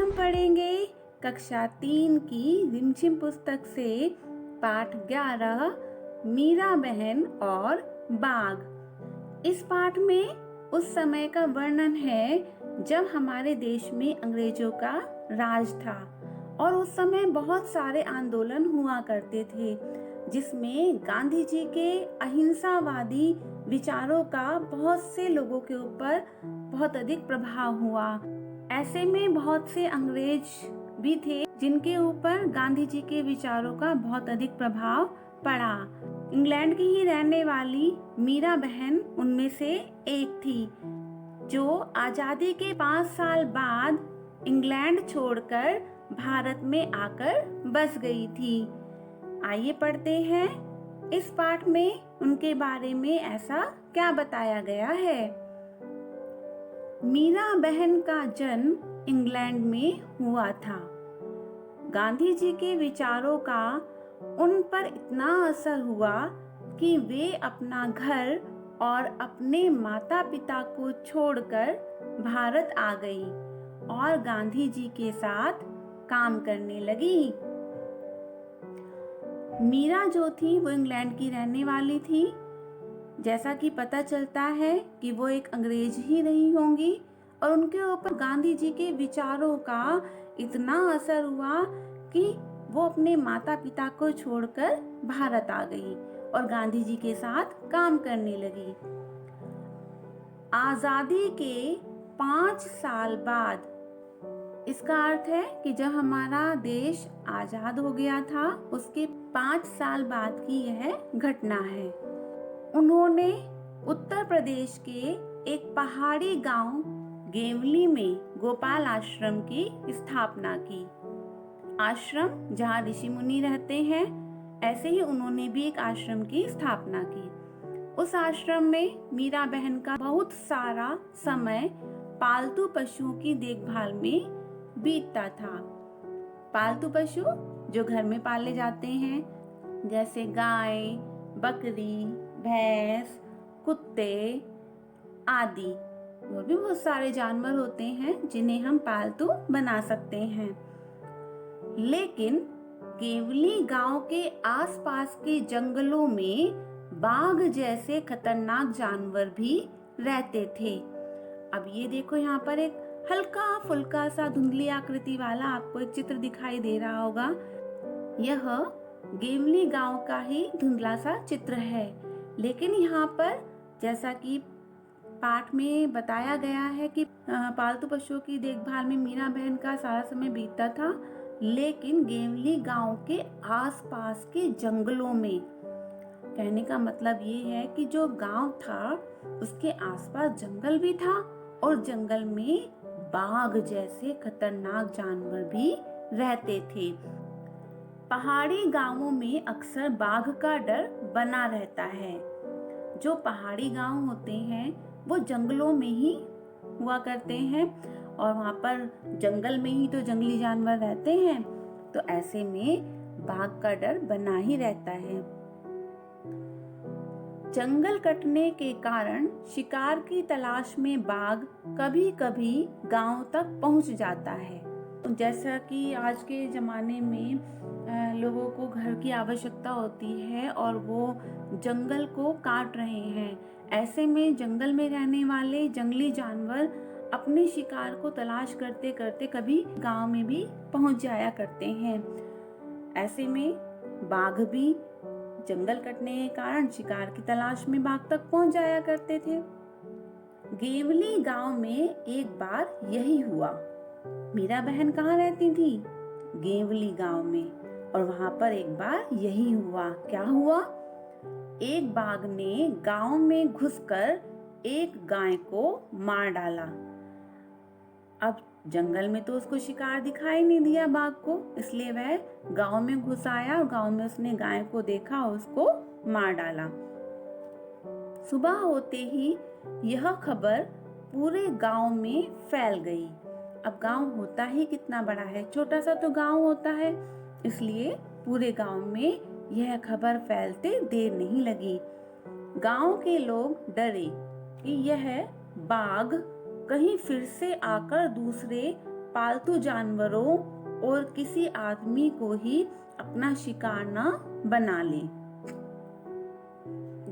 हम पढ़ेंगे कक्षा 3 की रिमझिम पुस्तक से पाठ 11 मीरा बहन और बाघ। इस पाठ में उस समय का वर्णन है जब हमारे देश में अंग्रेजों का राज था और उस समय बहुत सारे आंदोलन हुआ करते थे जिसमें गांधी जी के अहिंसावादी विचारों का बहुत से लोगों के ऊपर बहुत अधिक प्रभाव हुआ। ऐसे में बहुत से अंग्रेज भी थे जिनके ऊपर गांधी जी के विचारों का बहुत अधिक प्रभाव पड़ा। इंग्लैंड की ही रहने वाली मीरा बहन उनमें से एक थी जो आजादी के 5 साल बाद इंग्लैंड छोड़कर भारत में आकर बस गई थी। आइए पढ़ते हैं इस पाठ में उनके बारे में ऐसा क्या बताया गया है। मीरा बहन का जन्म इंग्लैंड में हुआ था। गांधी जी के विचारों का उन पर इतना असर हुआ कि वे अपना घर और अपने माता पिता को छोड़कर भारत आ गई और गांधी जी के साथ काम करने लगी। मीरा जो थी वो इंग्लैंड की रहने वाली थी। जैसा कि पता चलता है कि वो एक अंग्रेज ही रही होंगी और उनके ऊपर गांधी जी के विचारों का इतना असर हुआ कि वो अपने माता पिता को छोड़कर भारत आ गई और गांधी जी के साथ काम करने लगी। आजादी के 5 साल बाद, इसका अर्थ है कि जब हमारा देश आजाद हो गया था उसके 5 साल बाद की यह घटना है। उन्होंने उत्तर प्रदेश के एक पहाड़ी गांव गेवली में गोपाल आश्रम की स्थापना की। आश्रम जहाँ ऋषि मुनि रहते हैं, ऐसे ही उन्होंने भी एक आश्रम की स्थापना की। उस आश्रम में मीरा बहन का बहुत सारा समय पालतू पशुओं की देखभाल में बीतता था। पालतू पशु जो घर में पाले जाते हैं जैसे गाय, बकरी, भैंस, कुत्ते आदि, और भी बहुत सारे जानवर होते हैं जिन्हें हम पालतू बना सकते हैं। लेकिन केवली गांव के आसपास के जंगलों में बाघ जैसे खतरनाक जानवर भी रहते थे। अब ये देखो, यहाँ पर एक हल्का फुल्का सा धुंधली आकृति वाला आपको एक चित्र दिखाई दे रहा होगा। यह गेवली गांव का ही धुंधला सा चित्र है। लेकिन यहाँ पर जैसा कि पाठ में बताया गया है कि पालतू पशुओं की देखभाल में मीरा बहन का सारा समय बीतता था, लेकिन गेवली गांव के आसपास के जंगलों में, कहने का मतलब ये है कि जो गांव था उसके आसपास जंगल भी था और जंगल में बाघ जैसे खतरनाक जानवर भी रहते थे। पहाड़ी गांवों में अक्सर बाघ का डर बना रहता है। जो पहाड़ी गांव होते हैं वो जंगलों में ही हुआ करते हैं और वहाँ पर जंगल में ही तो जंगली जानवर रहते हैं, तो ऐसे में बाघ का डर बना ही रहता है। जंगल कटने के कारण शिकार की तलाश में बाघ कभी कभी गांव तक पहुंच जाता है। जैसा कि आज के जमाने में लोगों को घर की आवश्यकता होती है और वो जंगल को काट रहे हैं, ऐसे में जंगल में रहने वाले जंगली जानवर अपने शिकार को तलाश करते करते कभी गांव में भी पहुंच जाया करते हैं। ऐसे में बाघ भी जंगल कटने के कारण शिकार की तलाश में बाघ तक पहुंच जाया करते थे। गेवली गांव में एक बार यही हुआ। मीरा बहन कहाँ रहती थी? गेवली गांव में। और वहां पर एक बार यही हुआ। क्या हुआ? एक बाघ ने गांव में घुसकर एक गाय को मार डाला। अब जंगल में तो उसको शिकार दिखाई नहीं दिया बाघ को, इसलिए वह गांव में घुस आया और गांव में उसने गाय को देखा और उसको मार डाला। सुबह होते ही यह खबर पूरे गांव में फैल गई। अब गांव होता ही कितना बड़ा है, छोटा सा तो गांव होता है, इसलिए पूरे गांव में यह खबर फैलते देर नहीं लगी। गांव के लोग डरे कि यह बाघ कहीं फिर से आकर दूसरे पालतू जानवरों और किसी आदमी को ही अपना शिकार न बना ले।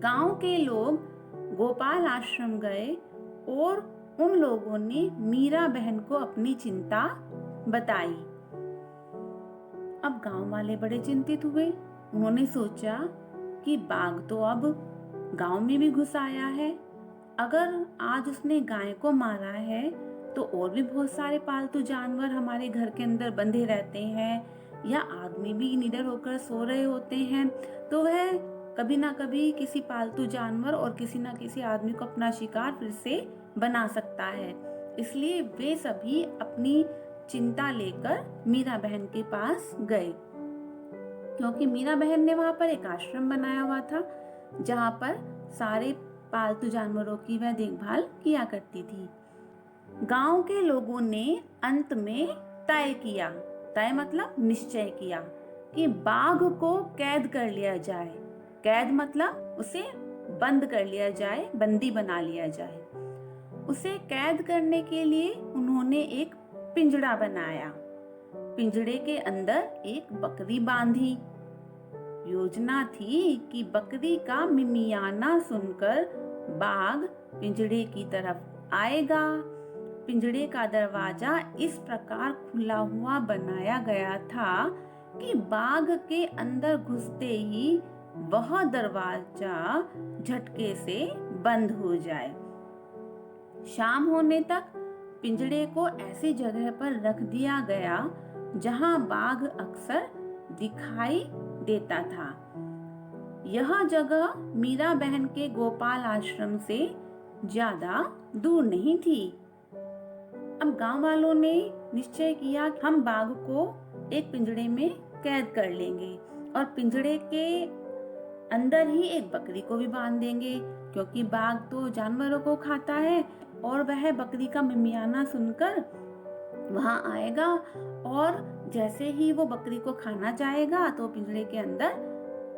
गांव के लोग गोपाल आश्रम गए और उन लोगों ने मीरा बहन को अपनी चिंता बताई। अब गांव वाले बड़े चिंतित हुए। उन्होंने सोचा कि बाघ तो अब गांव में भी घुस आया है। अगर आज उसने गाय को मारा है तो और भी बहुत सारे पालतू जानवर हमारे घर के अंदर बंधे रहते हैं या आदमी भी निडर होकर सो रहे होते हैं, तो वह कभी ना कभी किसी पालतू जानवर और किसी ना किसी आदमी को अपना शिकार फिर से बना सकता है। इसलिए वे सभी अपनी चिंता लेकर मीरा बहन के पास गए, क्योंकि मीरा बहन ने वहां पर एक आश्रम बनाया हुआ था जहां पर सारे पालतू जानवरों की वह देखभाल किया करती थी। गांव के लोगों ने अंत में तय मतलब निश्चय किया कि बाघ को कैद कर लिया जाए। कैद मतलब उसे बंद कर लिया जाए, बंदी बना लिया जाए। उसे कैद करने के लिए उन्होंने एक पिंजड़ा बनाया। पिंजड़े के अंदर एक बकरी बांधी। योजना थी कि बकरी का मिमियाना सुनकर बाघ पिंजड़े की तरफ आएगा। पिंजड़े का दरवाजा इस प्रकार खुला हुआ बनाया गया था कि बाघ के अंदर घुसते ही वह दरवाजा झटके से बंद हो जाए। शाम होने तक पिंजड़े को ऐसी जगह पर रख दिया गया जहां बाघ अक्सर दिखाई देता था। यह जगह मीरा बहन के गोपाल आश्रम से ज्यादा दूर नहीं थी। अब गांव वालों ने निश्चय किया कि हम बाघ को एक पिंजड़े में कैद कर लेंगे और पिंजड़े के अंदर ही एक बकरी को भी बांध देंगे, क्योंकि बाघ तो जानवरों को खाता है और वह बकरी का मिमियाना सुनकर वहां आएगा और जैसे ही वो बकरी को खाना चाहेगा तो पिंजड़े के अंदर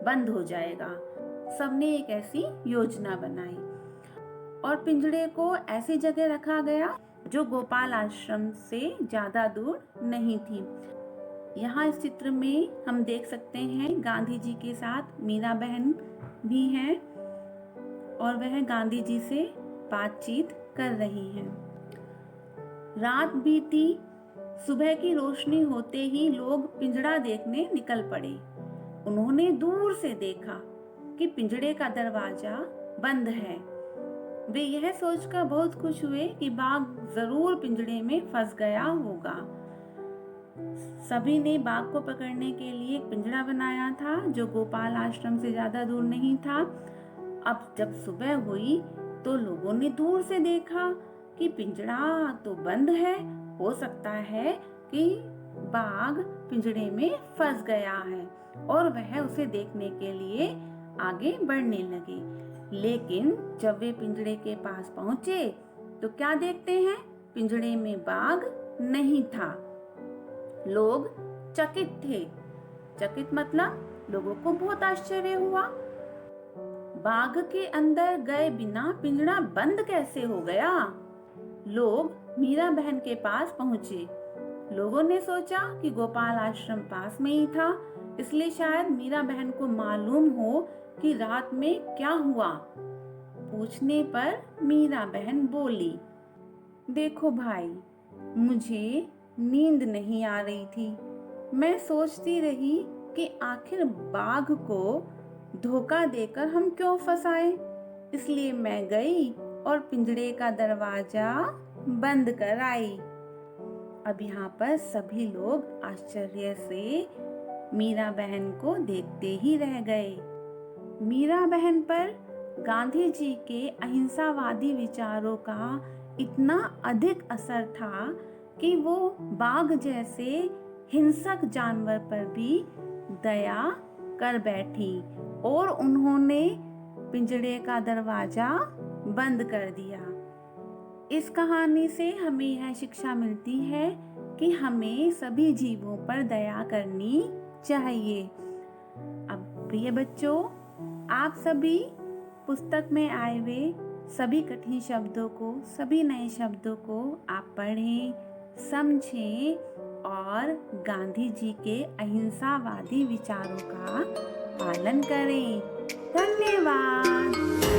बंद हो जाएगा। सबने एक ऐसी योजना बनाई और पिंजड़े को ऐसी जगह रखा गया जो गोपाल आश्रम से ज्यादा दूर नहीं थी। यहाँ इस चित्र में हम देख सकते हैं गांधी जी के साथ मीरा बहन भी हैं और वह गांधी जी से बातचीत कर रही हैं। रात बीती, सुबह की रोशनी होते ही लोग पिंजड़ा देखने निकल पड़े। उन्होंने दूर से देखा कि पिंजड़े का दरवाजा बंद है। वे यह सोचकर बहुत खुश हुए कि बाघ जरूर पिंजड़े में फंस गया होगा। सभी ने बाघ को पकड़ने के लिए एक पिंजड़ा बनाया था जो गोपाल आश्रम से ज्यादा दूर नहीं था। अब जब सुबह हुई तो लोगों ने दूर से देखा कि पिंजड़ा तो बंद है। हो सकता है कि बाघ पिंजड़े में फंस गया है और वह उसे देखने के लिए आगे बढ़ने लगे। लेकिन जब वे पिंजड़े के पास पहुंचे तो क्या देखते हैं, पिंजड़े में बाघ नहीं था। लोग चकित थे। चकित मतलब लोगों को बहुत आश्चर्य हुआ। बाघ के अंदर गए बिना पिंजड़ा बंद कैसे हो गया? लोग मीरा बहन के पास पहुंचे। लोगों ने सोचा कि गोपाल आश्रम पास में ही था, इसलिए शायद मीरा बहन को मालूम हो कि रात में क्या हुआ। पूछने पर मीरा बहन बोली, देखो भाई, मुझे नींद नहीं आ रही थी। मैं सोचती रही कि आखिर बाघ को धोखा देकर हम क्यों फंसाए। इसलिए मैं गई और पिंजड़े का दरवाजा बंद कर आई। अब यहाँ पर सभी लोग आश्चर्य से मीरा बहन को देखते ही रह गए। मीरा बहन पर गांधी जी के अहिंसावादी विचारों का इतना अधिक असर था कि वो बाघ जैसे हिंसक जानवर पर भी दया कर बैठी और उन्होंने पिंजड़े का दरवाजा बंद कर दिया। इस कहानी से हमें यह शिक्षा मिलती है कि हमें सभी जीवों पर दया करनी चाहिए। अब प्रिय बच्चों, आप सभी पुस्तक में आए हुए सभी कठिन शब्दों को, सभी नए शब्दों को आप पढ़ें, समझें और गांधी जी के अहिंसावादी विचारों का पालन करें। धन्यवाद।